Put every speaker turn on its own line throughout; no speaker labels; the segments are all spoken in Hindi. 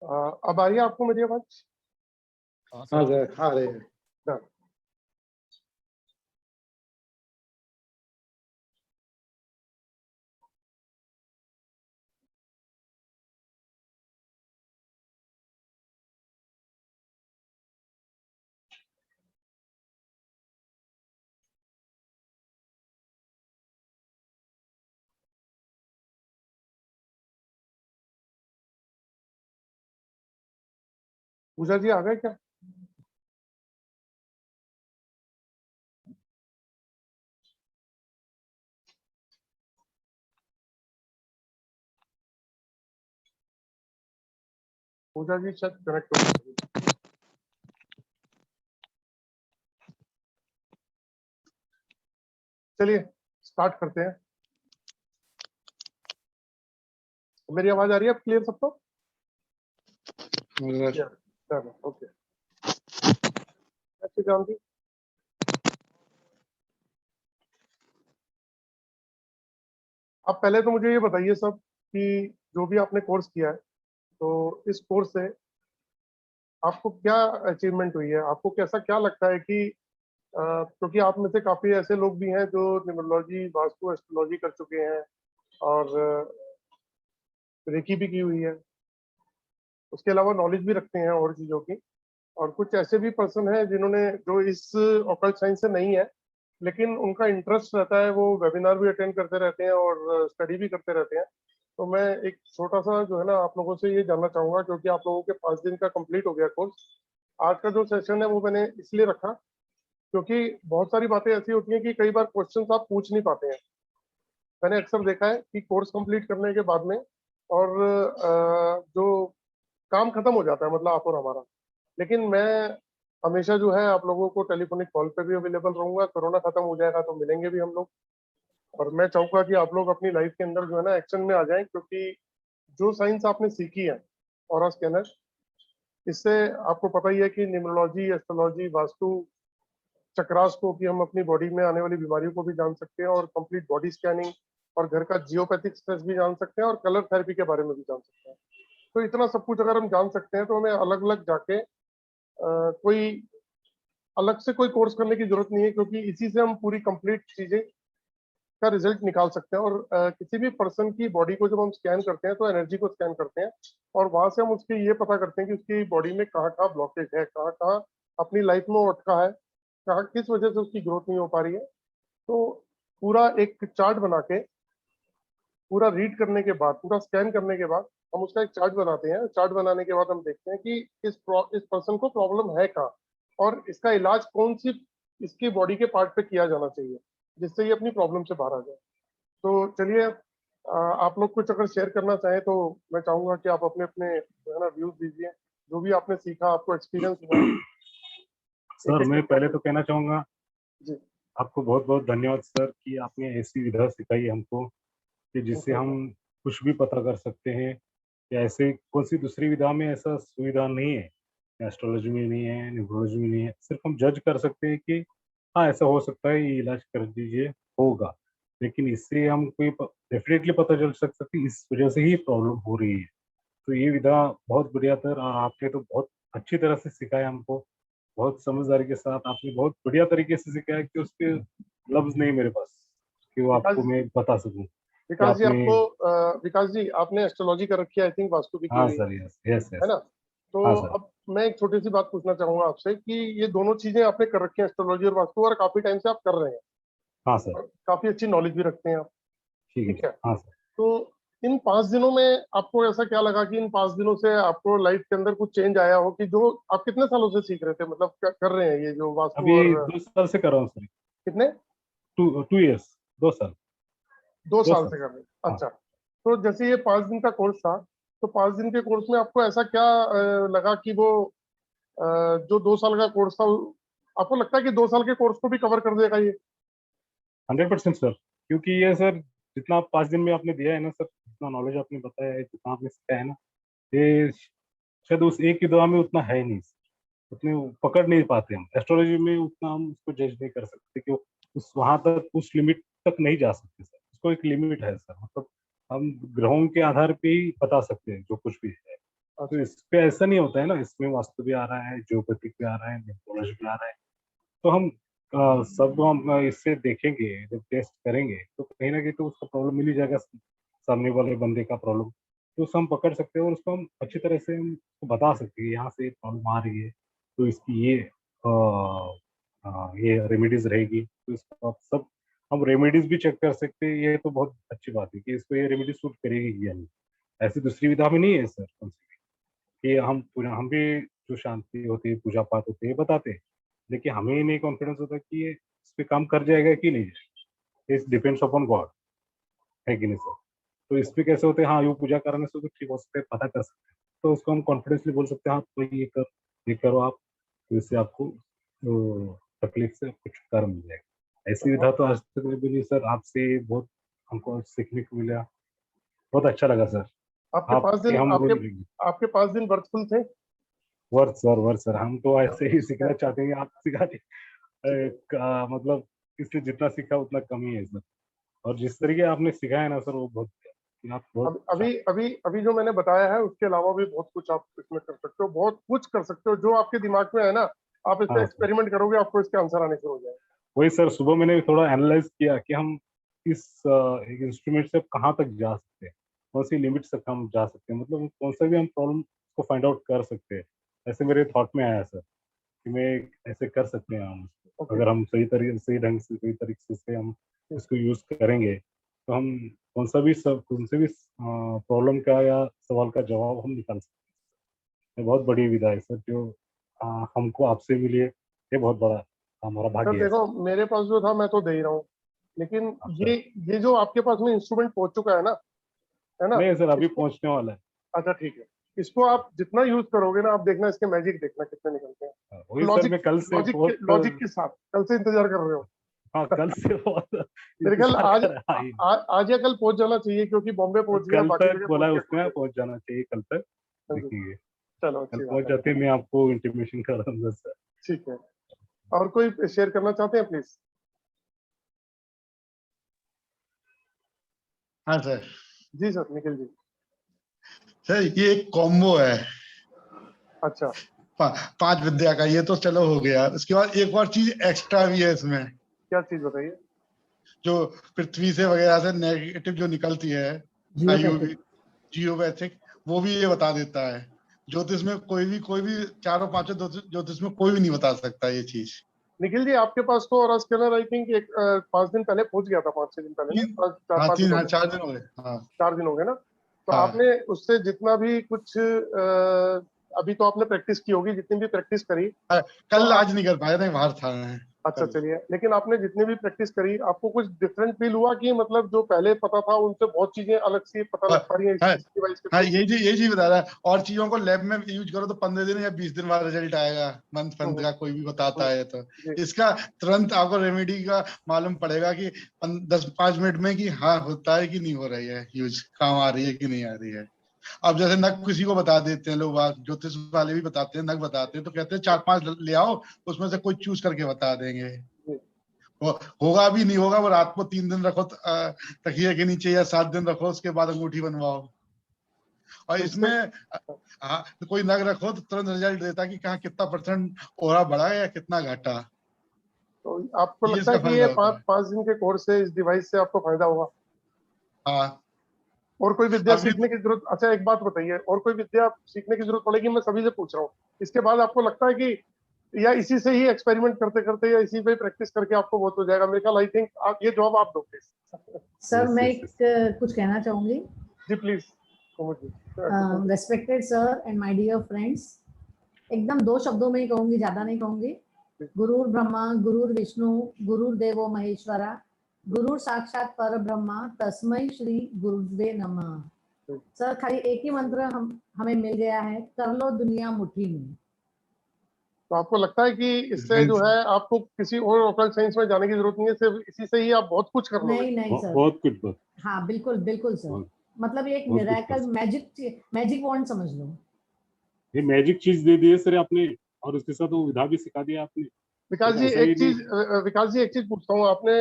अब आ रही है आपको मेरी आवाज?
हाँ
सर आ रहे हैं।
हाँ। पूजा जी आ गए क्या? पूजा जी शायद कनेक्ट हो गई। चलिए स्टार्ट करते हैं। मेरी आवाज आ रही है क्लियर सबको? चलो ओके। अच्छी जान थी। अब पहले तो मुझे ये बताइए सब कि जो भी आपने कोर्स किया है, तो इस कोर्स से आपको क्या अचीवमेंट हुई है? आपको कैसा क्या लगता है कि क्योंकि आप में से काफी ऐसे लोग भी हैं जो न्यूमरोलॉजी, वास्तु, एस्ट्रोलॉजी कर चुके हैं और रेकी भी की हुई है, उसके अलावा नॉलेज भी रखते हैं और चीजों की, और कुछ ऐसे भी पर्सन हैं जिन्होंने जो इस ऑकल्ट साइंस से नहीं है लेकिन उनका इंटरेस्ट रहता है, वो वेबिनार भी अटेंड करते रहते हैं और स्टडी भी करते रहते हैं। तो मैं एक छोटा सा जो है ना आप लोगों से ये जानना चाहूंगा, क्योंकि आप लोगों के 5 दिन का कंप्लीट हो गया कोर्स। आज का जो सेशन है वो मैंने इसलिए रखा क्योंकि बहुत सारी बातें ऐसी होती हैं कि कई बार क्वेश्चंस आप पूछ नहीं पाते हैं। मैंने अक्सर देखा है कि कोर्स कंप्लीट करने के बाद में और जो काम खत्म हो जाता है, मतलब आप और हमारा, लेकिन मैं हमेशा जो है आप लोगों को टेलीफोनिक कॉल पे भी अवेलेबल रहूंगा। कोरोना खत्म हो जाएगा तो मिलेंगे भी हम लोग, और मैं चाहूंगा कि आप लोग अपनी लाइफ के अंदर जो है ना एक्शन में आ जाएं, क्योंकि जो साइंस आपने सीखी है ऑरा स्कैनर, इससे आपको पता ही है कि न्यूमरोलॉजी, एस्ट्रोलॉजी, वास्तु, चक्रास को कि हम अपनी बॉडी में आने वाली बीमारियों को भी जान सकते हैं, और कंप्लीट बॉडी स्कैनिंग और घर का जियोपैथिक स्ट्रेस भी जान सकते हैं, और कलर थेरेपी के बारे में भी जान सकते हैं। तो इतना सब कुछ अगर हम जान सकते हैं तो हमें अलग अलग जाके कोई अलग से कोई कोर्स करने की जरूरत नहीं है, क्योंकि इसी से हम पूरी कंप्लीट चीजें का रिजल्ट निकाल सकते हैं। और किसी भी पर्सन की बॉडी को जब हम स्कैन करते हैं तो एनर्जी को स्कैन करते हैं, और वहां से हम उसकी ये पता करते हैं कि उसकी बॉडी में कहाँ कहाँ ब्लॉकेज है, कहाँ कहाँ अपनी लाइफ में वो अटका है, कहाँ किस वजह से उसकी ग्रोथ नहीं हो पा रही है। तो पूरा एक चार्ट बना के, पूरा रीड करने के बाद, पूरा स्कैन करने के बाद हम उसका एक चार्ट बनाते हैं। चार्ट बनाने के बाद हम देखते हैं कि इस पर्सन को प्रॉब्लम है कहाँ, और इसका इलाज कौन सी इसकी बॉडी के पार्ट पे किया जाना चाहिए जिससे ये अपनी प्रॉब्लम से बाहर आ जाए। तो चलिए आप लोग कुछ अगर शेयर करना चाहें तो मैं चाहूंगा कि आप अपने अपने जो है ना व्यूज दीजिए, जो भी आपने सीखा, आपको एक्सपीरियंस हुआ।
सर मैं पहले तो कहना चाहूंगा
जी,
आपको बहुत बहुत धन्यवाद सर कि आपने ऐसी विधा सिखाई हमको कि जिससे हम कुछ भी पता कर सकते हैं। या ऐसे कौन सी दूसरी विधा में ऐसा सुविधा नहीं है, एस्ट्रोलॉजी में नहीं है, न्यूमरोलॉजी में नहीं है। सिर्फ हम जज कर सकते हैं कि हाँ ऐसा हो सकता है, ये इलाज कर दीजिए, होगा। लेकिन इससे हम कोई डेफिनेटली पता चल सकता है इस वजह से ही प्रॉब्लम हो रही है। तो ये विधा बहुत बढ़िया सर, और आपने तो बहुत अच्छी तरह से सिखाया हमको, बहुत समझदारी के साथ आपने बहुत बढ़िया तरीके से सिखाया कि उसके लफ्ज नहीं मेरे पास कि वो आपको मैं बता सकूं कि
विकास जी
आपने।
आपको विकास जी आपने एस्ट्रोलॉजी कर रखी है, आई थिंक वास्तु भी की
हाँ
हुई
सर, यस यस
है
यस।
ना? तो
हाँ सर।
अब मैं एक छोटी सी बात पूछना चाहूंगा आपसे कि ये दोनों चीजें आपने कर रखी हैं, एस्ट्रोलॉजी और वास्तु, और काफी टाइम से आप कर रहे हैं,
हाँ सर।
और काफी अच्छी नॉलेज भी रखते हैं आप,
ठीक है।
ठीक है?
हाँ सर।
तो इन 5 दिनों में आपको ऐसा क्या लगा कि इन 5 दिनों से आपको लाइफ के अंदर कुछ चेंज आया हो, कि जो आप कितने सालों से सीख रहे थे, मतलब कर रहे हैं ये जो वास्तु,
अभी
और
2 साल से कर रहा हूँ सर।
कितने?
2 2 इयर्स, 2 साल।
2
2
साल
साल।
से कर रहे हैं,
हाँ।
अच्छा। तो जैसे ये 5 दिन का कोर्स था, तो 5 दिन के कोर्स में आपको ऐसा क्या लगा कि वो जो 2 साल का कोर्स था, आपको लगता है कि 2 साल के कोर्स को भी कवर कर देगा ये?
100% सर, क्योंकि ये सर जितना आप 5 दिन में आपने दिया है ना सर, जितना नॉलेज आपने बताया है, जितना आपने सिखाया है ना, ये शायद उस एक की दवा में उतना है नहीं, उतने पकड़ नहीं पाते हम। एस्ट्रोलॉजी में उतना हम उसको जज नहीं कर सकते कि वो उस वहां तक, उस लिमिट तक नहीं जा सकते सर। उसको एक लिमिट है सर, मतलब हम ग्रहों के आधार पे ही बता सकते हैं जो कुछ भी है। तो
अच्छा,
इस पे ऐसा नहीं होता है ना, इसमें वास्तु भी आ रहा है, ज्योतिष भी आ रहा है, न्यूमरोलॉजी भी आ रहा है। तो हम सब हम इससे देखेंगे, जब टेस्ट करेंगे तो कहीं ना कहीं तो उसका प्रॉब्लम मिल ही जाएगा, सामने वाले बंदे का प्रॉब्लम। तो उसको हम पकड़ सकते हैं और उसको हम अच्छी तरह से हम उसको बता सकते हैं यहाँ से प्रॉब्लम आ रही है, तो इसकी ये रेमेडीज रहेगी। तो इसको आप सब हम रेमेडीज भी चेक कर सकते हैं। ये तो बहुत अच्छी बात है कि इसको ये रेमेडी सूट करेगी या नहीं। ऐसी दूसरी विधा में नहीं है सर कम से कम, कि हम भी जो शांति होती है, पूजा पाठ होती है, ये बताते हैं, लेकिन हमें नहीं कॉन्फिडेंस होता कि ये इस पे काम कर जाएगा कि नहीं जाएगा। इट डिपेंड्स अपॉन गॉड, है कि नहीं सर? तो इस पे कैसे होते हैं, हाँ, ये पूजा कराने से तो ठीक हो सकता है, पता कर सकते हैं, तो उसको हम कॉन्फिडेंसली बोल सकते हैं, हाँ तो ये करो आप, तो इससे आपको तकलीफ से कुछ छुटकारा मिल जाएगा। ऐसी विधा तो आज तक नहीं मिली सर, आपसे बहुत हमको सीखने को मिला। बहुत अच्छा लगा सर।
आपके 5
आपके
दिन
हम
आपके आपके 5 दिन वर्कफुल थे?
वर्थ सर, हम तो ऐसे ही सीखना चाहते हैं, आप सिखा
ठीक है।
मतलब इससे जितना सीखा उतना कम ही है सर। और जिस तरीके आपने सिखाया ना सर, वो बहुत, आप बहुत
अब अभी अभी अभी जो मैंने बताया है उसके अलावा भी बहुत कुछ आप इसमें कर सकते हो, बहुत कुछ कर सकते हो जो आपके दिमाग में है ना। आप इस पे
हाँ सर,
एक्सपेरिमेंट करोगे, आपको इसके आंसर आने शुरू हो जाएंगे।
वही सर, सुबह मैंने थोड़ा एनालाइज किया कि हम इस इंस्ट्रूमेंट से कहाँ तक जा सकते हैं, कौन सी लिमिट तक हम जा सकते हैं, मतलब कौन सा भी हम प्रॉब्लम को फाइंड आउट कर सकते हैं। ऐसे मेरे थॉट में आया सर कि मैं ऐसे कर सकते हैं हम इसको।
ओके।
अगर हम सही ढंग से, सही तरीके से हम इसको यूज करेंगे, तो हम कौन से भी प्रॉब्लम का या सवाल का जवाब हम निकाल सकते हैं। ये बहुत बड़ी विधा है सर, जो हमको आपसे मिली है, ये बहुत बड़ा हमारा
सर
भाग्य है
देखो,
सर।
मेरे पास जो था मैं तो दे ही रहा हूँ, लेकिन
हाँ
ये
सर,
ये जो आपके पास में इंस्ट्रूमेंट पहुंच चुका है ना, है ना,
नहीं सर, अभी
इसको,
पहुंचने वाला है।
अच्छा ठीक है, इसको आप जितना यूज करोगे ना, आप देखना इसके मैजिक देखना कितने निकलते हैं।
वही सर,
लॉजिक
मैं कल से बहुत,
लॉजिक के साथ कल से इंतजार कर रहे हो?
हाँ कल से बहुत
मेरे ख्याल
इंतजार
आज
कर रहा है।
आज या कल पहुंच जाना चाहिए, क्योंकि बॉम्बे पहुंच गया,
कल
बाकी
तक
जगह
बोला
पहुंच
है
गया
उसने,
courier।
पहुंच जाना चाहिए कल तक।
हाँ जी,
देखिए,
चलो
कल
अच्छी बात
पहुंच
है।
जाते मैं आपको इंटीमेशन कर दूंगा सर।
ठीक है, और कोई शेयर करना चाहते हैं प्लीज?
हाँ सर।
जी सर, निखिल जी।
सर ये एक कॉम्बो है,
अच्छा,
5 विद्या का, ये तो चलो हो गया। उसके बाद एक और चीज एक्स्ट्रा भी है इसमें,
क्या चीज बताइए?
जो पृथ्वी से वगैरह से नेगेटिव जो निकलती है, आईयूवी, जियोपैथिक, वो भी ये बता देता है। ज्योतिष में कोई भी चारों पांचों ज्योतिष में कोई भी नहीं बता सकता ये चीज।
निखिल जी, आपके पास तो और स्कैनर आई थिंक एक 5 दिन पहले पहुंच गया था, 5-6 दिन पहले ना, 4-5 दिन हो गए,
4 दिन हो गए। हाँ
4 दिन हो गए ना। तो
हाँ
आपने उससे जितना भी कुछ अभी तो आपने प्रैक्टिस की होगी, जितनी भी प्रैक्टिस करी,
हाँ,
तो
कल
आप,
आज नहीं कर पाए थे, बाहर था मैं
अच्छा
कल।
चलिए, लेकिन आपने जितनी भी प्रैक्टिस करी, आपको कुछ डिफरेंट फील हुआ कि मतलब जो पहले पता था उनसे बहुत चीजें अलग सी पता
हाँ
लग पा रही है
हाँ
इस डिवाइस के
हाँ,
थ्रू?
यही चीज बता रहा है। और चीजों को लैब में यूज करो तो 15 दिन या 20 दिन बाद रिजल्ट आएगा, मंथ का कोई भी बताता है। तो
जी।
इसका तुरंत आपको रेमेडी का मालूम पड़ेगा कि 10-5 मिनट में कि हाँ होता है कि नहीं हो रही है, यूज काम आ रही है कि नहीं आ रही है। अब जैसे नग किसी को बता देते हैं लोग, ज्योतिष वाले भी बताते हैं, नग बताते हैं तो कहते हैं 4-5 ले आओ, उसमें से कोई चूज करके बता देंगे।
जी।
होगा भी नहीं होगा, वो रात को 3 दिन रखो तकिए के नीचे, या 7 दिन रखो, उसके बाद अंगूठी बनवाओ। और
तो इससे,
इसमें हाँ, तो कोई नग रखो तो तुरंत रिजल्ट देता है कि कहाँ कितना परसेंट ओरा बढ़ा या कितना घटा।
तो आपको
ये
लगता है
इसका
कि
फायदा
ये
होता है।
5 दिन के कोर्स से इस डिवाइस से आपको फायदा होगा?
हाँ
और कोई विद्या
अभी
सीखने की जरूरत, अच्छा एक बात बताइए, और कोई विद्या सीखने की जरूरत पड़ेगी? मैं सभी से पूछ रहा हूँ, इसके बाद आपको लगता है कि या इसी से ही एक्सपेरिमेंट करते करते या इसी पे प्रैक्टिस करके आपको बहुत हो जाएगा? मेरे ख्याल, आई थिंक आप ये जवाब आप दो प्लीज।
सर
यस
मैं
यस यस।
कुछ कहना चाहूंगी।
जी please, Kumud ji.
Respected sir and my dear friends, एकदम 2 शब्दों में ही कहूंगी, ज्यादा नहीं कहूंगी। गुरुर ब्रह्मा गुरुर विष्णु गुरुर देवो महेश्वरा, गुरु साक्षात पर ब्रह्मा तस्मै श्री गुरुदेव नमः। सर खाली एक ही मंत्र हमें मिल गया है, कर लो दुनिया मुट्ठी में।
तो आपको लगता है कि इससे जो है आपको किसी और ऑकल्ट साइंस में जाने की जरूरत नहीं है, सिर्फ इसी से ही आप बहुत कुछ कर लोगे?
नहीं सर,
बहुत कुछ बहुत
हाँ बिल्कुल बिल्कुल सर,
बहुत-
मतलब ये एक
बहुत कुछ
मिरेकल मैजिक वॉन्ड समझ लो।
ये मैजिक चीज दे दी है सर आपने, और उसके साथ वो विधा भी सिखा दिया आपने।
विकास जी
ऐसा ही
एक चीज पूछता हूँ, आपने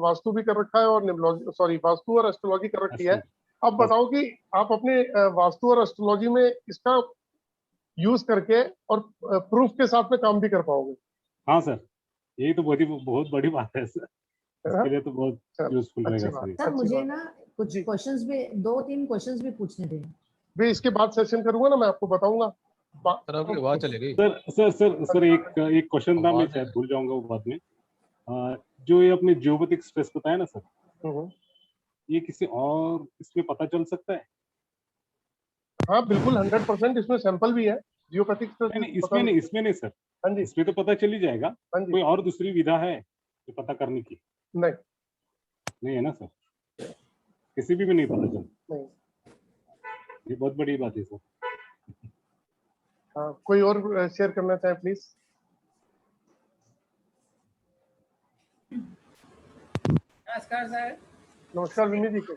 वास्तु भी कर रखा है और निम्नोलॉजी वास्तु और एस्ट्रोलॉजी कर रखी है। अब बताओ कि आप अपने वास्तु और एस्ट्रोलॉजी में इसका यूज करके और प्रूफ के साथ में काम भी कर पाओगे?
हाँ सर, यही तो बहुत बड़ी बात है सर, इसके लिए तो बहुत
चलो,
यूजफुल
अच्छी
रहेगा
बात।
सर।
सर
अच्छी
मुझे
बात।
ना कुछ
जी।
क्वेश्चंस भी 2-3 क्वेश्चंस भी पूछने थे।
भी इसके बाद सेशन करूंगा ना, मैं आपको बताऊंगा।
सर आपकी आवाज चली गई।
सर एक क्वेश्चन था, मैं
आवाज
शायद भूल जाऊंगा वो बाद में। जो ये अपने जियोपैथिक स्ट्रेस बताया ना सर, ये किसी और इसमें पता चल सकता है?
हाँ बिल्कुल 100%, इसमें सैंपल भी है जियोपैथिक
नहीं, इसमें नहीं सर।
हाँ जी,
इसमें तो पता चल ही जाएगा।
हाँ जी।
कोई और दूसरी विधा है जो पता करने की?
नहीं
नहीं है ना सर, किसी भी में नहीं पता चल।
नहीं।
ये बहुत बड़ी बात है सर।
हाँ, कोई और शेयर करना चाहे प्लीज?
नमस्कार सर।
नमस्कार विमी जी को।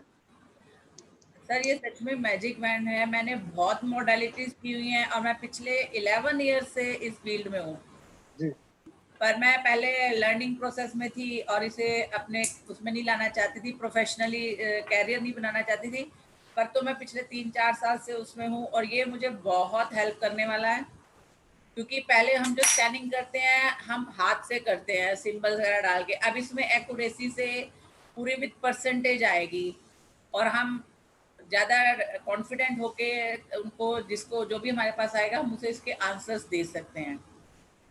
सर ये सच में मैजिक वैंड है। मैंने बहुत मॉडलिटीज की हुई हैं और मैं पिछले 11 ईयर से इस फील्ड में हूँ
जी।
पर मैं पहले लर्निंग प्रोसेस में थी और इसे अपने उसमें नहीं लाना चाहती थी, प्रोफेशनली कैरियर नहीं बनाना चाहती थी। पर तो मैं पिछले 3-4 साल से उसमें हूँ और ये मुझे बहुत हेल्प करने वाला है, क्योंकि पहले हम जो स्कैनिंग करते हैं हम हाथ से करते हैं सिंबल वगैरह डाल के। अब इसमें एक्यूरेसी से पूरी विद परसेंटेज आएगी और हम ज़्यादा कॉन्फिडेंट होके उनको जिसको जो भी हमारे पास आएगा हम उसे इसके आंसर्स दे सकते हैं।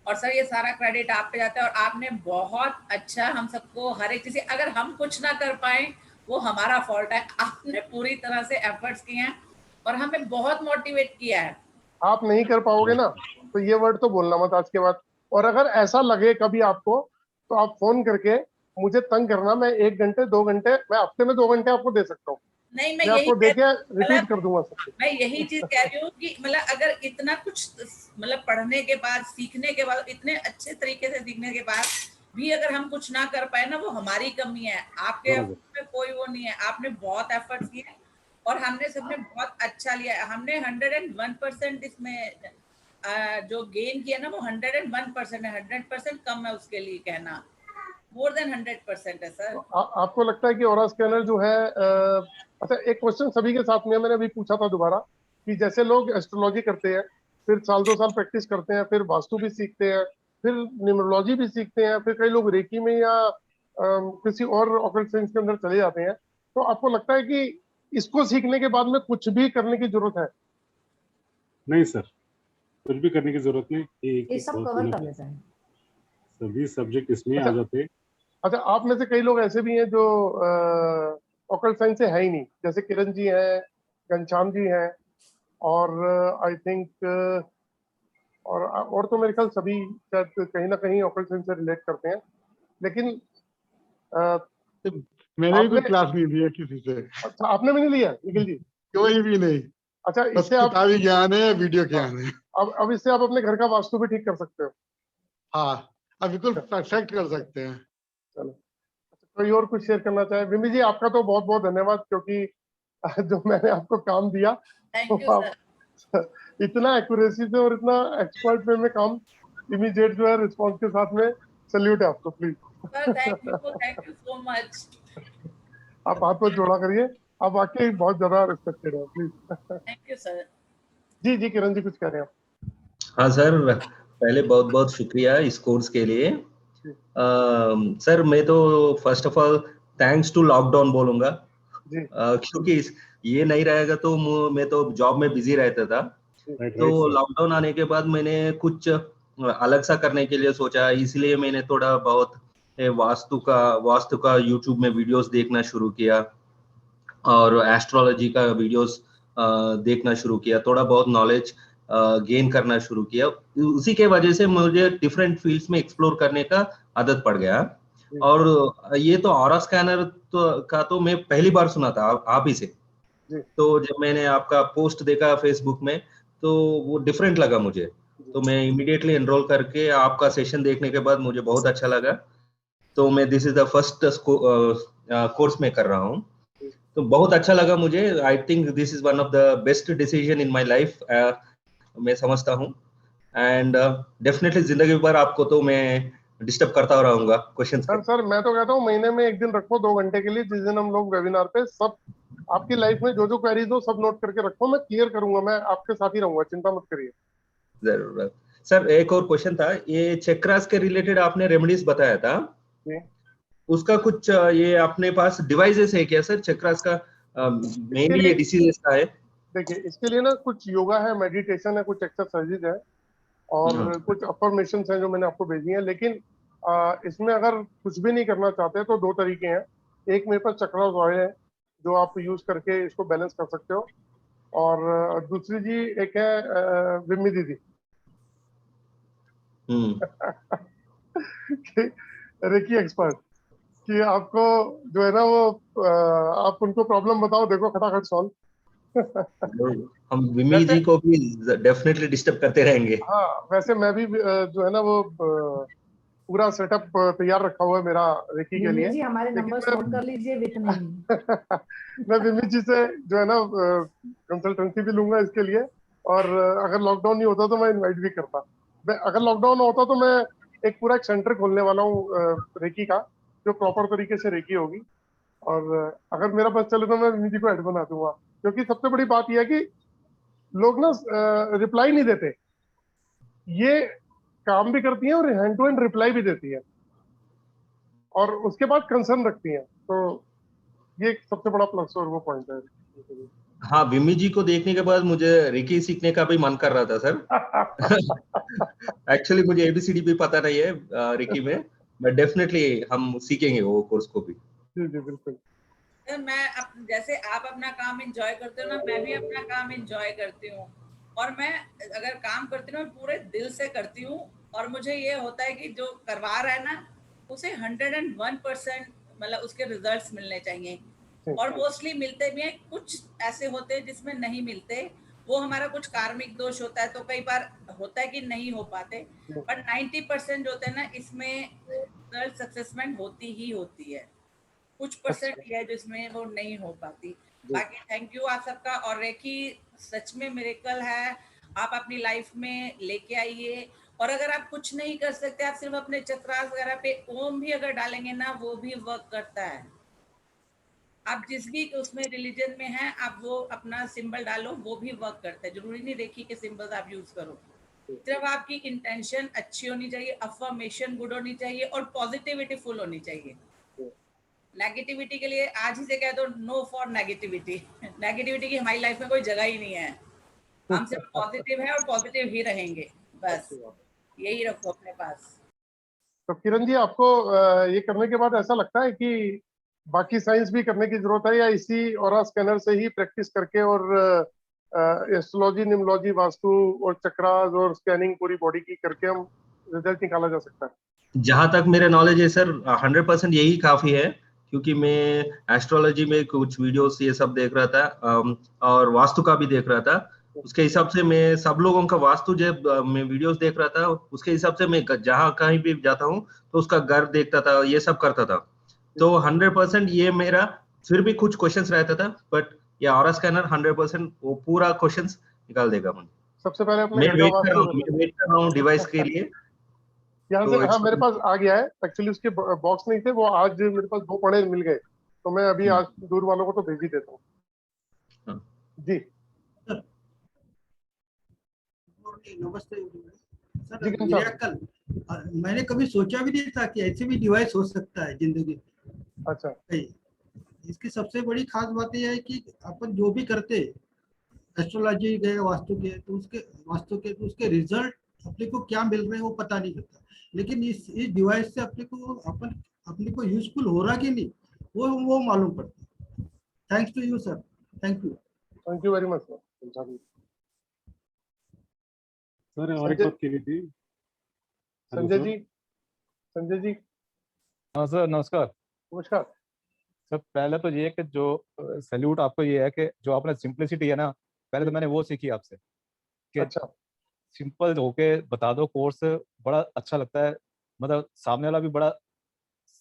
और सर ये सारा क्रेडिट आप पे जाता है और आपने बहुत अच्छा हम सबको हर एक चीज़, अगर हम कुछ ना कर पाए वो हमारा फॉल्ट है। आपने पूरी तरह से एफर्ट्स किए हैं और हमें बहुत मोटिवेट किया है।
आप नहीं कर पाओगे ना तो ये वर्ड तो बोलना मत आज के बाद। और अगर ऐसा लगे कभी आपको तो आप फोन करके मुझे तंग करना, मैं 1 घंटे 2 घंटे, मैं हफ्ते में 2 घंटे आपको दे सकता हूँ।
नहीं
मैं आपको देके रिपीट कर दूंगा सब कुछ।
मैं यही चीज कह रही हूँ कि मतलब अगर इतना कुछ मतलब पढ़ने के बाद, सीखने के बाद, इतने अच्छे तरीके से सीखने के बाद भी अगर हम कुछ ना कर पाए ना वो हमारी कमी है। आपके में कोई वो नहीं है, आपने बहुत एफर्ट्स किए और हमने सबने बहुत अच्छा लिया है। हमने 101% इसमें जो गेन किया ना वो 101% है। 100% कम है उसके लिए कहना, मोर देन 100% है सर।
आपको लगता है कि ऑरा स्कैनर जो है अच्छा एक क्वेश्चन सभी के साथ में मैंने अभी पूछा था दोबारा, कि जैसे लोग एस्ट्रोलॉजी करते हैं फिर साल 2 साल प्रैक्टिस करते हैं, फिर वास्तु भी सीखते हैं, फिर न्यूमरोलॉजी भी सीखते हैं, फिर कई लोग रेकी में या किसी और ऑकल्ट साइंस के अंदर चले जाते हैं, तो आपको लगता है कि इसको सीखने के बाद में कुछ भी करने की जरूरत है?
नहीं सर, कुछ भी करने की जरूरत नहीं।
ये सब कवर कर लेता है,
सभी सब्जेक्ट इसमें आ जाते हैं।
अच्छा, आप में से कई लोग ऐसे भी हैं जो ऑकल्ट साइंस से है ही नहीं, जैसे किरण जी हैं, घनश्याम जी हैं, और आई थिंक और तो मेरे ख्याल सभी शायद कहीं ना कहीं ऑकल्ट साइंस से रिलेट करते हैं, लेकिन
मैंने भी कोई क्लास नहीं लिया किसी से।
अच्छा, आपने भी नहीं लिया निखिल जी?
कोई भी नहीं।
अच्छा,
बस
इससे आप
किताबी ज्ञान है, वीडियो ज्ञान है।
अब इससे आप अपने घर का वास्तु भी ठीक कर सकते हो।
हाँ, अब बिल्कुल परफेक्ट कर सकते हैं।
चलो, कोई और कुछ शेयर करना चाहे? विमी जी आपका तो बहुत बहुत धन्यवाद, क्योंकि जो मैंने आपको काम दिया
थैंक यू
तो
सर।
आप इतना एक्यूरेसी से और इतना एक्सपर्ट वे में काम इमीडिएट जो है रिस्पॉन्स के साथ में, सल्यूट है आपको। Please
sir thank you so much.
आप हाथ में जोड़ा करिए, आप वाकई बहुत ज्यादा रिस्पेक्टेड है। प्लीज।
Thank you sir.
जी किरण जी कुछ कह रहे हैं आप?
हाँ सर, पहले बहुत बहुत शुक्रिया इस कोर्स के लिए। सर मैं तो first of all thanks to lockdown बोलूंगा, क्योंकि ये नहीं रहेगा तो मैं तो जॉब में बिजी रहता था। तो लॉकडाउन आने के बाद मैंने कुछ अलग सा करने के लिए सोचा, इसलिए मैंने थोड़ा बहुत वास्तु का यूट्यूब में वीडियोस देखना शुरू किया और एस्ट्रोलॉजी का वीडियोस देखना शुरू किया, थोड़ा बहुत नॉलेज गेन करना शुरू किया। उसी के वजह से मुझे डिफरेंट फील्ड्स में एक्सप्लोर करने का आदत पड़ गया। और ये तो ऑरा स्कैनर तो मैं पहली बार सुना था आप ही से।
जी।
तो जब मैंने आपका पोस्ट देखा फेसबुक में तो वो डिफरेंट लगा मुझे, तो मैं इमीडिएटली एनरोल करके आपका सेशन देखने के बाद मुझे बहुत अच्छा लगा। तो मैं this is the first course में कर रहा हूँ, तो बहुत अच्छा लगा मुझे। I think this is one of the best decision in my life, मैं समझता हूँ। एंड डेफिनेटली जिंदगी भर आपको तो मैं डिस्टर्ब करता रहूंगा क्वेश्चंस
सर सर मैं तो कहता हूँ महीने में एक दिन रखो 2 घंटे के लिए, जिस दिन हम लोग वेबिनार पे सब आपकी लाइफ में जो जो क्वेरीज हो सब नोट करके रखो, मैं क्लियर करूंगा, मैं आपके साथ ही रहूंगा, चिंता मत करिए।
जरूर सर। एक और क्वेश्चन था, ये चक्रास के रिलेटेड आपने रेमेडीज बताया था,
जी।
उसका कुछ ये अपने पास डिवाइसेस है क्या सर चक्रास का?
इसके
मेनली ये
लिए
डिसीजेस का है।
देखिए, इसके लिए ना कुछ योगा है, मेडिटेशन है, कुछ एक्सरसाइजेज है और कुछ अफर्मेशंस हैं जो मैंने आपको भेजी हैं। लेकिन इसमें अगर कुछ भी नहीं करना चाहते तो 2 तरीके हैं। एक मेरे पास चक्रास ऑयल है जो आप यूज करके इसको बैलेंस कर सकते हो, और दूसरी जी एक है विम्मी दीदी रेकी एक्सपर्ट, कि आपको जो है ना वो आप उनको प्रॉब्लम बताओ, देखो खटाखट सॉल्व।
हम विमी
वैसे
जी को भी डेफिनेटली डिस्टर्ब करते रहेंगे।
हाँ, वैसे मैं भी जो है ना वो पूरा सेटअप तैयार रखा हुआ है मेरा रेकी के
विमी
लिए।
जी हमारे
लेकिन
नंबर नोट कर लीजिए विथ नेम।
मैं विमी जी से जो है ना कंसल्टेंसी भी लूंगा इसके लिए, और अगर लॉकडाउन नहीं होता तो मैं इनवाइट भी करता। अगर लॉकडाउन होता तो मैं एक पूरा एक सेंटर खोलने वाला हूँ रेकी का, जो प्रॉपर तरीके से रेकी होगी। और अगर मेरा बस चले तो मैं विमी जी को हेड बना दूंगा, क्योंकि सबसे बड़ी बात यह है कि लोग ना रिप्लाई नहीं देते, ये काम भी करती हैं और हैंड टू हैंड रिप्लाई भी देती है और उसके बाद कंसर्न रखती हैं, तो ये एक सबसे बड़ा प्लस और वो पॉइंट है।
हाँ, विमी जी को देखने के बाद मुझे रिकी सीखने का भी मन कर रहा था सर। एक्चुअली मुझे एबीसीडी भी पता नहीं है रिकी में, बट डेफिनेटली हम सीखेंगे वो कोर्स को भी।
जी जी बिल्कुल।
सर मैं जैसे आप अपना काम एंजॉय करते हो ना, मैं भी अपना काम एंजॉय करती हूँ। और मैं अगर काम करती हूँ मैं पूरे दिल से करती हूँ, और मुझे ये होता है कि जो करवा रहा है ना उसे 101% मतलब उसके रिजल्ट्स मिलने चाहिए। और मोस्टली मिलते भी हैं, कुछ ऐसे होते हैं जिसमें नहीं मिलते, वो हमारा कुछ कार्मिक दोष होता है, तो कई बार होता है कि नहीं हो पाते। बट 90% जो होते हैं ना इसमें रिजल्ट सक्सेसमेंट होती ही होती है। कुछ परसेंट
अच्छा
है जिसमें वो नहीं हो पाती।
जी।
बाकी थैंक यू आप सबका। और रेकी सच में मिरेकल है, आप अपनी लाइफ में लेके आइए। और अगर आप कुछ नहीं कर सकते, आप सिर्फ अपने चक्रास वगैरह पे ओम भी अगर डालेंगे ना, वो भी वर्क करता है। आप जिस भी उसमें रिलीजन में हैं, आप वो अपना सिंबल डालो, वो भी वर्क करता है। जरूरी नहीं रेकी के सिंबल्स आप यूज करो, सिर्फ आपकी इंटेंशन अच्छी होनी चाहिए, अफर्मेशन गुड होनी चाहिए और पॉजिटिविटी फुल होनी चाहिए। नेगेटिविटी के लिए आज ही से कह दो, नो फॉर नेगेटिविटी। नेगेटिविटी की हमारी लाइफ में कोई जगह ही नहीं है। हम सिर्फ पॉजिटिव हैं और पॉजिटिव ही रहेंगे, बस
अच्छी बात।
यही रखो अपने पास।
तो किरण जी, आपको ये करने के बाद ऐसा लगता है कि बाकी साइंस भी करने की जरूरत है, या इसी ऑरा स्कैनर से ही प्रैक्टिस करके और एस्ट्रोलॉजी, न्यूमरोलॉजी, वास्तु और चक्रास और स्कैनिंग पूरी बॉडी की करके हम रिजल्ट निकाला जा सकता है?
जहां तक मेरा नॉलेज है सर 100% यही काफी है, क्योंकि मैं एस्ट्रोलॉजी में कुछ वीडियोस ये सब देख रहा था, और वास्तु का भी देख रहा था। उसके हिसाब से मैं सब लोगों का वास्तु जब मैं वीडियोस देख रहा था, उसके हिसाब से मैं जहां कहीं भी जाता हूँ तो उसका घर देखता था, ये सब करता था। तो 100% ये मेरा फिर भी कुछ क्वेश्चंस रहता था, बट ये ऑरा स्कैनर 100% वो पूरा क्वेश्चंस निकाल देगा मुझे।
सबसे पहले अपने
मैं
घर का
वेट कर रहा
वास्तु
हूँ, मैं
करना।
वेट कर रहा हूँ डिवाइस के लिए।
यहाँ से
तो
हाँ,
इट्स
मेरे पास आ गया है एक्चुअली, उसके बॉक्स नहीं थे वो, आज मेरे पास 2 पड़े मिल गए, तो मैं अभी आज दूर वालों को तो भेज ही देता हूँ। जी
नमस्ते
जी
सर।
किरण साहब।
मिरेकल मैंने कभी सोचा भी नहीं था कि ऐसे भी डिवाइस हो सकता है जिंदगी
अच्छा
में। इसकी सबसे बड़ी खास बात यह है कि अपन जो भी करते एस्ट्रोलॉजी के वास्तु के तो उसके रिजल्ट अपने को क्या मिल रहे हैं वो पता नहीं लगता, लेकिन इस डिवाइस से अपने को यूजफुल हो रहा कि नहीं वो मालूम पड़ता है। Thanks to you sir, thank you.
Thank you very much sir.
Sir और एक
संजय
बात की थी। Hello
Sanjay
sir.
जी संजय जी
हाँ सर, नमस्कार
नमस्कार।
सर। पहले तो ये है कि जो सैल्यूट आपको ये है कि जो आपने सिंप्लिसिटी है ना, पहले तो मैंने वो सीखी आपसे कि
अच्छा,
सिंपल होके बता दो कोर्स, बड़ा अच्छा लगता है। मतलब सामने वाला भी बड़ा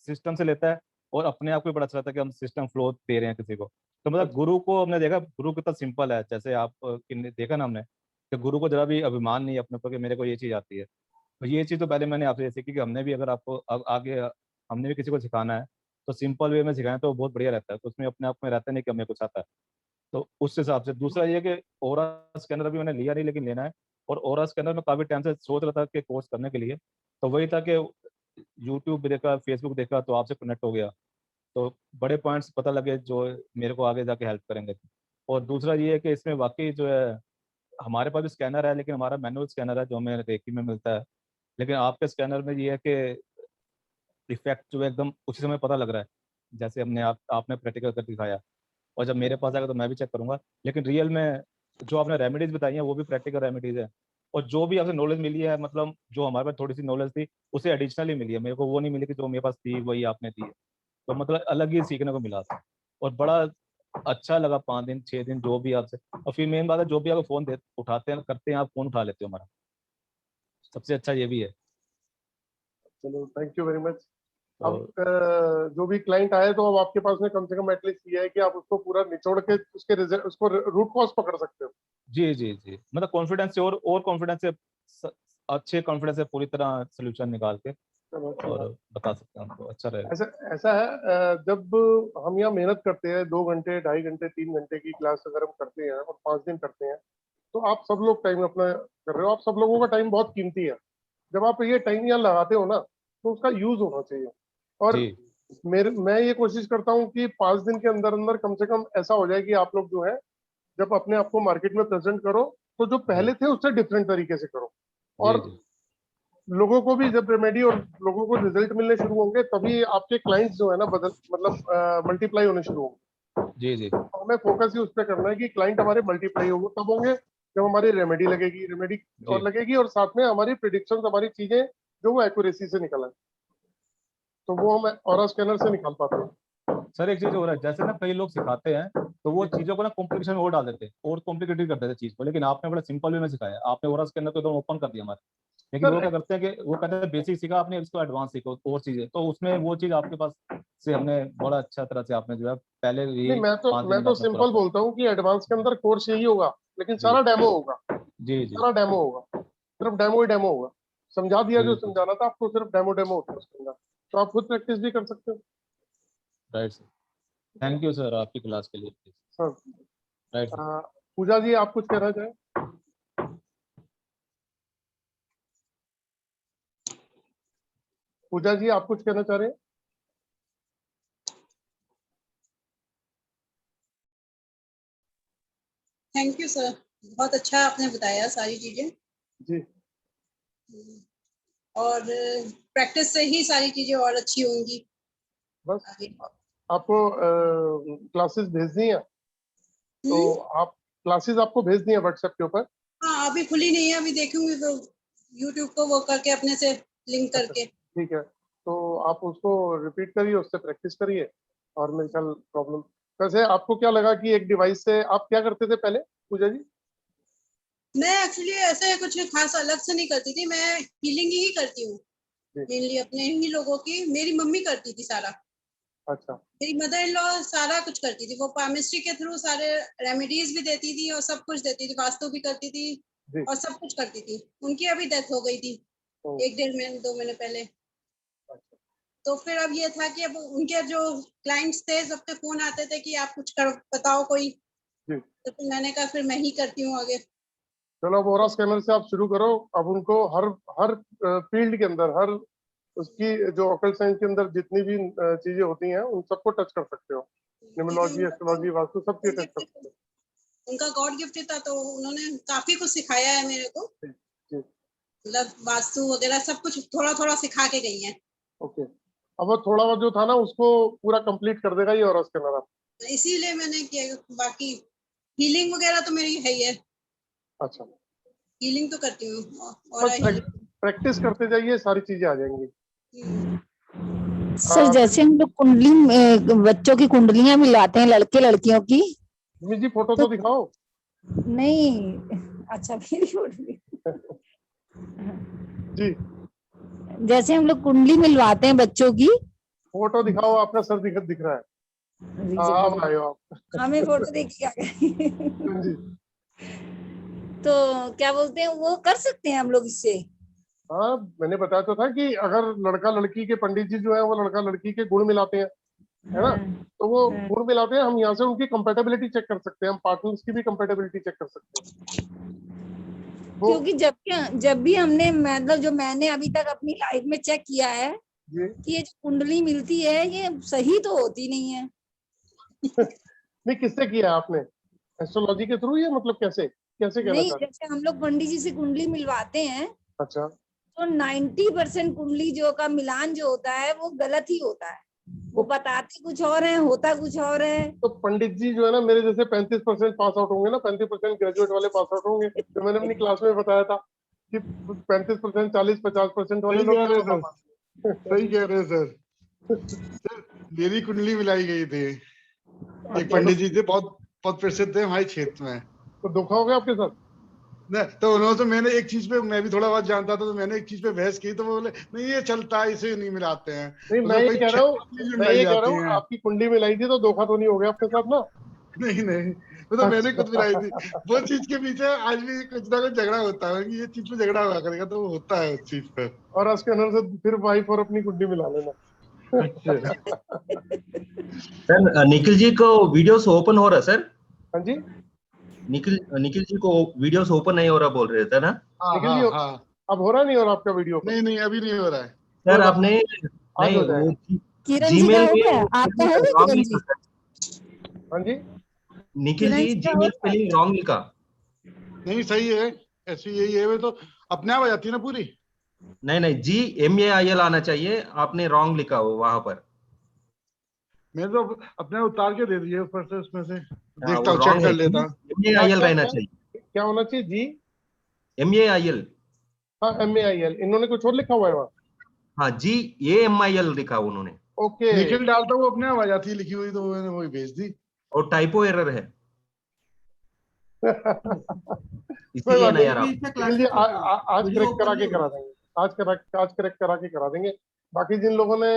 सिस्टम से लेता है और अपने आप को भी बड़ा अच्छा लगता है कि हम सिस्टम फ्लो दे रहे हैं किसी को। तो मतलब
अच्छा,
गुरु को हमने देखा, गुरु कितना सिंपल है। जैसे आप देखा ना हमने कि गुरु को जरा भी अभिमान नहीं है अपने ऊपर कि मेरे को ये चीज़ आती है। तो ये चीज़ तो पहले मैंने आपसे सीखी कि हमने भी अगर आपको आगे हमने भी किसी को सिखाना है तो सिंपल वे में सिखाएं तो बहुत बढ़िया रहता है। तो उसमें अपने आप में रहता नहीं कि हमें कुछ आता है। तो उस हिसाब से दूसरा ये कि ओरा स्कैनर अभी मैंने लिया नहीं, लेकिन लेना है। और ओरा स्कैनर में काफ़ी टाइम से सोच रहा था कि कोर्स करने के लिए। तो वही था कि यूट्यूब भी देखा, फेसबुक देखा, तो आपसे कनेक्ट हो गया। तो बड़े पॉइंट्स पता लगे जो मेरे को आगे जाके हेल्प करेंगे। और दूसरा ये है कि इसमें वाकई जो है हमारे पास भी स्कैनर है, लेकिन हमारा मैनुअल स्कैनर है जो हमें रेकी में मिलता है। लेकिन आपके स्कैनर में ये है कि इफेक्ट जो है एकदम उसी समय पता लग रहा है, जैसे आपने प्रैक्टिकल कर दिखाया। और जब मेरे पास आएगा तो मैं भी चेक करूंगा। लेकिन रियल में जो आपने रेमेडीज बताई हैं वो भी प्रैक्टिकल रेमेडीज है। और जो भी आपसे नॉलेज मिली है, मतलब जो हमारे पास थोड़ी सी नॉलेज थी उसे एडिशनली मिली है। मेरे को वो नहीं मिली कि जो मेरे पास थी वही आपने दी है। तो मतलब अलग ही सीखने को मिला था। और बड़ा अच्छा लगा 5 दिन 6 दिन जो भी आपसे। और फिर मेन बात है, जो भी आप फोन उठाते हैं करते हैं, आप फोन उठा लेते हो हमारा, सबसे अच्छा ये भी है।
चलो थैंक यू वेरी मच। अब
तो
जो भी क्लाइंट आए तो अब आपके पास में कम से कम एटलीस्ट ये है कि आप उसको पूरा निचोड़ के उसके रिजल्ट, उसको रूट कॉज पकड़ सकते हो।
जी जी जी, मतलब कॉन्फिडेंस से और कॉन्फिडेंस से अच्छे कॉन्फिडेंस से पूरी तरह सोल्यूशन निकाल के
चलो अच्छी बात।
और बता सकते हैं हमको, अच्छा रहेगा।
ऐसा ऐसा है, जब हम यहाँ मेहनत करते हैं 2 घंटे 2.5 घंटे 3 घंटे की क्लास अगर हम करते हैं और 5 दिन करते हैं, तो आप सब लोग टाइम अपना कर रहे हो। आप सब लोगों का टाइम बहुत कीमती है। जब आप ये टाइम यहाँ लगाते हो ना, तो उसका यूज होना चाहिए। और
जी
मैं ये कोशिश करता हूँ कि 5 दिन के अंदर अंदर कम से कम ऐसा हो जाए कि आप लोग जो है जब अपने आप को मार्केट में प्रेजेंट करो तो जो
जी
पहले थे उससे डिफरेंट तरीके से करो।
जी
और
जी
लोगों को भी जब रेमेडी और लोगों को रिजल्ट मिलने शुरू होंगे तभी आपके क्लाइंट्स जो है ना बदल मतलब मल्टीप्लाई होने शुरू होंगे।
जी जी
तो हमें फोकस ही उस पर करना है कि क्लाइंट हमारे मल्टीप्लाई होंगे, तब होंगे जब हमारी रेमेडी लगेगी, रेमेडी और
जी।
लगेगी और साथ में हमारी प्रिडिक्शन, हमारी चीजें जो वो एक्यूरेसी से निकल आए, तो वो हम ऑरा स्कैनर से निकाल पाते हैं।
सर एक चीज हो रहा है, जैसे ना कई लोग सिखाते हैं तो वो चीजों को ना कॉम्प्लिकेशन और डाल देते हैं और कॉम्प्लिकेटेड कर देते हैं चीज को। लेकिन आपने बड़ा सिंपल वे में सिखाया, आपने ओरस के अंदर तो एकदम ओपन कर दिया हमारे। लेकिन वो
सर
क्या करते हैं कि वो कहते हैं बेसिक सीखा आपने, इसको एडवांस सीखो और चीजें, तो उसमें वो चीज आपके पास से हमने बड़ा अच्छा तरह से आपने जो है पहले
नहीं,
ही
मैं तो
5 दिन में आपने पूरा
सिंपल
कर।
बोलता हूँ कि एडवांस के अंदर कोर्स यही होगा, लेकिन
जी
सारा डेमो होगा।
जी जी
सारा डेमो होगा, सिर्फ डेमो ही डेमो होगा। समझा दिया जो
बिल्कुल।
समझाना था आपको, सिर्फ डेमो डेमो होता है उसके अंदर। तो आप खुद प्रैक्टिस भी कर सकते हो।
Right sir, thank you sir आपकी क्लास के लिए।
Sir,
right sir.
Puja ji आप कुछ कहना चाहें? पूजा जी आप कुछ कहना चाह रहे हैं?
थैंक यू सर, बहुत अच्छा आपने बताया सारी चीजें।
जी
और प्रैक्टिस से ही सारी चीजें और अच्छी होंगी
बस
आगे।
आपको क्लासेस भेजनी है तो
हम्म।
आप क्लासेस आपको भेज दी है व्हाट्सएप के ऊपर।
हाँ, अभी खुली नहीं है, अभी देखूंगी तो यूट्यूब को वो करके अपने से लिंक
अच्छा
करके।
ठीक है, तो आप उसको रिपीट करिए, उससे प्रैक्टिस करिए और मेरे ख्याल प्रॉब्लम। वैसे आपको क्या लगा कि एक डिवाइस से आप क्या करते थे पहले पूजा जी?
मैं एक्चुअली ऐसे कुछ खास अलग से नहीं करती थी, मैं हीलिंग ही करती हूँ
जी
मेनली अपने ही लोगों की। मेरी मम्मी करती थी सारा,
अच्छा
मेरी मदर इन लॉ सारा कुछ करती थी। वो पामिस्ट्री के थ्रू सारे रेमेडीज भी देती थी और सब कुछ देती थी, वास्तु भी करती थी
जी।
और सब कुछ करती थी। उनकी अभी डेथ हो गई थी
ओ,
1 1.5 महीने 2 महीने पहले।
अच्छा
तो फिर अब ये था कि अब उनके जो क्लाइंट्स थे सबके फोन आते थे कि आप कुछ कर बताओ कोई।
जी।
तो फिर मैंने कहा फिर मैं ही करती हूँ आगे।
चलो अब ओरा स्कैनर से आप शुरू करो। अब उनको हर हर फील्ड के अंदर, हर उसकी जो ऑकल्ट साइंस के अंदर जितनी भी चीजें होती हैं उन सबको टच कर सकते हो।
क्योंकि
न्यूमरोलॉजी, एस्ट्रोलॉजी, वास्तु सब चीज टच कर सकते हो।
उनका गॉड गिफ्ट था, तो उन्होंने काफी कुछ सिखाया है मेरे को।
जी जी
मतलब वास्तु वगैरह सब कुछ थोड़ा थोड़ा सिखा के गई हैं।
ओके। अब वो थोड़ा बहुत जो था ना उसको पूरा कंप्लीट कर देगा ये ओरा स्कैनर आप।
इसीलिए मैंने किया। बाकी हीलिंग वगैरह तो मेरी है ही है,
अच्छा,
हीलिंग तो करती हूँ और
बस
हीलिंग।
प्रैक्टिस करते जाइए, सारी चीजें आ जाएंगी।
सर जैसे हम लोग कुंडली बच्चों की कुंडलियां मिलाते हैं, लड़के लड़कियों की।
जी फोटो तो दिखाओ।
नहीं, अच्छा मेरी कुंडली।
जी
जैसे हम लोग कुंडली मिलवाते हैं बच्चों की।
फोटो दिखाओ, आपका सर दिख रहा है। हाँ अब आए हो आप।
हमें फोटो देखिए।
जी
तो क्या बोलते हैं, वो कर सकते हैं हम लोग इससे?
हाँ, मैंने बताया तो था कि अगर लड़का लड़की के, पंडित जी जो है वो लड़का लड़की के गुण मिलाते हैं, है ना, तो वो गुण मिलाते हैं, हम यहाँ से उनकी कंपेटेबिलिटी चेक कर सकते हैं, हम पार्टनर्स की भी कंपेटेबिलिटी चेक कर सकते हैं।
क्योंकि जब भी हमने, मतलब जो मैंने अभी तक अपनी लाइफ में चेक किया है कि ये जो कुंडली मिलती है ये सही तो होती नहीं है।
नहीं, किससे किया है आपने? एस्ट्रोलॉजी के थ्रू या मतलब कैसे कैसे कहना
नहीं,
चाहते?
जैसे हम लोग पंडित जी से कुंडली मिलवाते हैं
अच्छा,
तो 90% कुंडली जो का मिलान जो होता है वो गलत ही होता है। वो बताते कुछ और है, होता कुछ और है।
तो पंडित जी जो है ना, मेरे जैसे 35% पास आउट होंगे ना, 35% ग्रेजुएट वाले पास आउट होंगे, तो मैंने अपनी क्लास में बताया था कि 35%, 40-50% वाले लोग
सही कह रहे हैं सर। मेरी कुंडली मिलाई गई थी, एक पंडित जी थे, बहुत बहुत प्रसिद्ध थे हमारे क्षेत्र में।
तो धोखा हो गया आपके साथ?
नहीं, तो उन्होंने, तो मैंने एक चीज पे, मैं भी थोड़ा बहुत जानता था, तो मैंने एक चीज पे बहस की, तो वो बोले नहीं ये चलता है, इसे नहीं मिलाते हैं।
नहीं, मैं ये कह रहा हूँ
हैं।
आपकी कुंडली मिलाई थी तो धोखा तो नहीं हो गया आपके साथ ना?
नहीं नहीं, वो तो मैंने खुद मिलाई थी। वो चीज के पीछे आज भी कुछ ना कुछ झगड़ा होता है कि ये चीज पे झगड़ा हुआ करेगा, तो वो होता है उस चीज पे।
और आज के अंदर से फिर वाइफ और अपनी कुंडली मिला लेना।
सर निखिल जी को वीडियोस ओपन हो रहा है सर?
हाँ जी,
निखिल जी को वीडियोस ओपन नहीं हो रहा बोल रहे थे ना?
निखिल जी अब हो रहा नहीं, और आपका वीडियो पर?
नहीं नहीं, अभी नहीं हो रहा है
सर आपने
आज
नहीं,
हो
वो
जाएगा।
किरण जी का
जीमेल
हो गया,
में
आपका हो गया
रॉन्ग
किरण
लिखा
जी?
सर।
हाँ जी,
निखिल जी
किरण का
जीमेल
हो गया?
स्पेलिंग रॉन्ग लिखा।
नहीं, सही है, ऐसी यही है, वो तो अपने आप आ जाती है ना पूरी।
नहीं, GMAIL आना चाहिए, आपने रॉन्ग लिखा हो वहां पर।
मैं तो अपने उतार के दे दिए ऊपर से, उसमें से
हाँ,
देखता
वो
हूँ, चेक
रॉन्ग
कर
है,
लेता हूँ।
क्या
GMAIL
क्या
रहना
क्या
चाहिए।
क्या होना चाहिए जी?
MAIL।
हाँ, MAIL, इन्होंने कुछ और लिखा हुआ है वहाँ?
हाँ, GAMIL लिखा उन्होंने,
ओके।
निखिल डालता हूँ, अपने आप आ जाती है लिखी हुई, तो मैंने वही भेज दी।
और टाइपो एरर है,
कोई
इसीलिए
बात
नहीं
नहीं
आ रहा।
निखिल जी, आज करेक्ट करा के करा देंगे, आज करेक्ट करा के करा देंगे। बाकी जिन लोगों ने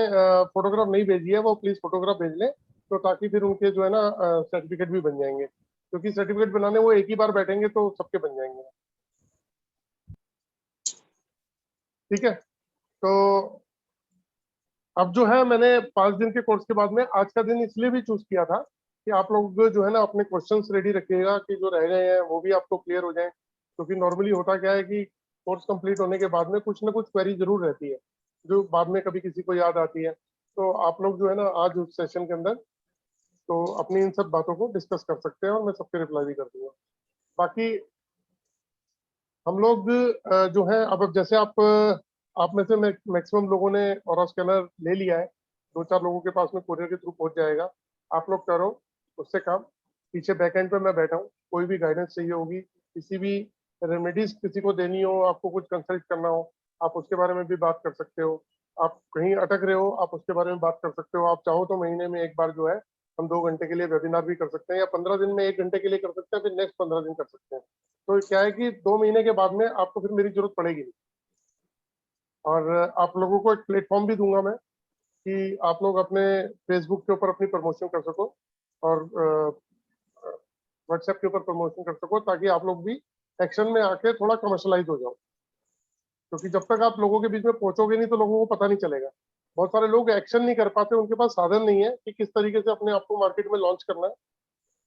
फोटोग्राफ नहीं भेजी है वो प्लीज फोटोग्राफ भेज लें, तो ताकि फिर उनके जो है ना सर्टिफिकेट भी बन जाएंगे, क्योंकि सर्टिफिकेट बनाने वो एक ही बार बैठेंगे तो सबके बन जाएंगे। ठीक है, तो अब जो है, मैंने 5 दिन के कोर्स के बाद में आज का दिन इसलिए भी चूज किया था कि आप लोग जो है ना अपने क्वेश्चंस रेडी रखिएगा कि जो रह गए हैं वो भी आपको क्लियर हो जाएं, क्योंकि नॉर्मली होता क्या है कि कोर्स कंप्लीट होने के बाद में कुछ ना कुछ क्वेरी जरूर रहती है जो बाद में कभी किसी को याद आती है। तो आप लोग जो है ना आज उस सेशन के अंदर तो अपनी इन सब बातों को डिस्कस कर सकते हैं और मैं सबके रिप्लाई भी कर दूंगा। बाकी हम लोग जो है, अब जैसे आप में से मैक्सिमम लोगों ने और स्कैनर ले लिया है, 2-4 लोगों के पास में कोरियर के थ्रू पहुंच जाएगा। आप लोग करो उससे काम, पीछे बैक एंड पे मैं बैठा हूँ, कोई भी गाइडेंस चाहिए होगी, किसी भी रेमेडीज किसी को देनी हो, आपको कुछ कंसल्ट करना हो, आप उसके बारे में भी बात कर सकते हो। आप कहीं अटक रहे हो, आप उसके बारे में बात कर सकते हो। आप चाहो तो महीने में एक बार जो है हम 2 घंटे के लिए वेबिनार भी कर सकते हैं, या 15 दिन में 1 घंटे के लिए कर सकते हैं, फिर नेक्स्ट 15 दिन कर सकते हैं। तो क्या है कि 2 महीने के बाद में आपको फिर मेरी जरूरत पड़ेगी नहीं। और आप लोगों को एक प्लेटफॉर्म भी दूंगा मैं कि आप लोग अपने फेसबुक के ऊपर अपनी प्रमोशन कर सको और व्हाट्सएप के ऊपर प्रमोशन कर सको, ताकि आप लोग भी एक्शन में आके थोड़ा कमर्शलाइज हो जाओ, क्योंकि जब तक आप लोगों के बीच में पहुंचोगे नहीं तो लोगों को पता नहीं चलेगा। बहुत सारे लोग एक्शन नहीं कर पाते, उनके पास साधन नहीं है कि किस तरीके से अपने आप को मार्केट में लॉन्च करना है।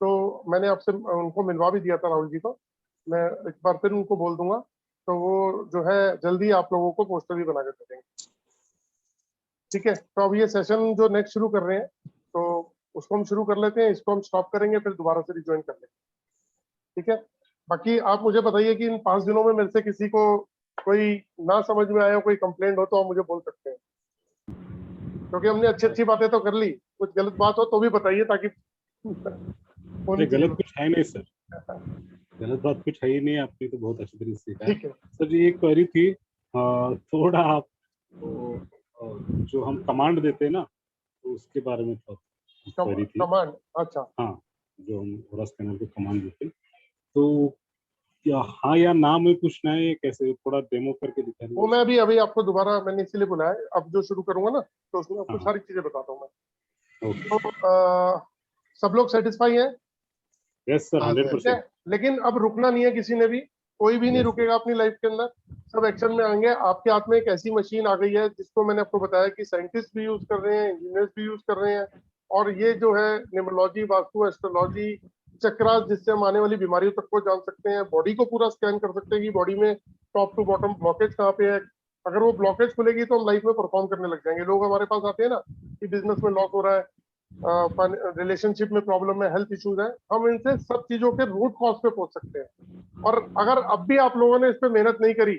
तो मैंने आपसे उनको मिलवा भी दिया था, राहुल जी को, मैं एक बार फिर उनको बोल दूंगा, तो वो जो है जल्दी आप लोगों को पोस्टर भी बना के दे देंगे। ठीक है, तो अब ये सेशन जो नेक्स्ट शुरू कर रहे हैं तो उसको हम शुरू कर लेते हैं, इसको हम स्टॉप करेंगे, फिर दोबारा से रिज्वाइन कर लेंगे। ठीक है, बाकी आप मुझे बताइए कि इन 5 दिनों में मेरे से किसी को कोई ना समझ में आया, कोई कंप्लेंट हो तो आप मुझे बोल सकते हैं, क्योंकि हमने अच्छी अच्छी बातें तो कर ली, कुछ गलत बात हो तो भी बताइए, ताकि
गलत कुछ है नहीं सर, गलत बात कुछ है ही नहीं, आपने तो बहुत अच्छी तरीके से सिखाया।
ठीक है
सर जी एक क्वेरी थी, थोड़ा आप और जो हम कमांड देते हैं ना, तो उसके बारे में क्वेरी थी।
कमांड, अच्छा।
हाँ, जो हम ओरस कैनल को कमांड देते हैं, तो क्या हाँ या ना में पूछना है, कैसे थोड़ा डेमो करके दिखा
वो मैं अभी आपको दोबारा मैंने इसीलिए बुलाया, अब जो शुरू करूंगा ना तो उसमें आपको सारी चीजें बताता हूँ मैं। तो सब लोग सेटिस्फाई हैं?
Yes sir, 100%।
लेकिन अब रुकना नहीं है किसी ने भी, कोई भी नहीं रुकेगा अपनी लाइफ के अंदर, सब एक्शन में आएंगे। आपके हाथ में एक ऐसी मशीन आ गई है जिसको मैंने आपको बताया कि साइंटिस्ट भी यूज कर रहे हैं, इंजीनियर्स भी यूज कर रहे हैं, और ये जो है न्यूमरोलॉजी, वास्तु, एस्ट्रोलॉजी, चक्रास, जिससे हम आने वाली बीमारियों तक को जान सकते हैं, बॉडी को पूरा स्कैन कर सकते हैं कि बॉडी में टॉप टू बॉटम ब्लॉकेज कहाँ पे है। अगर वो ब्लॉकेज खुलेगी तो हम लाइफ में परफॉर्म करने लग जाएंगे। लोग हमारे पास आते हैं ना कि बिजनेस में लॉस हो रहा है, रिलेशनशिप में प्रॉब्लम है, हेल्थ इश्यूज है, हम इनसे सब चीजों के रूट कॉज पे पहुंच सकते हैं। और अगर अब भी आप लोगों ने इस पे मेहनत नहीं करी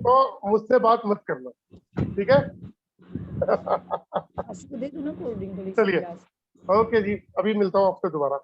तो मुझसे बात मत करना, ठीक है? चलिए, ओके जी, अभी मिलता हूँ आपसे दोबारा।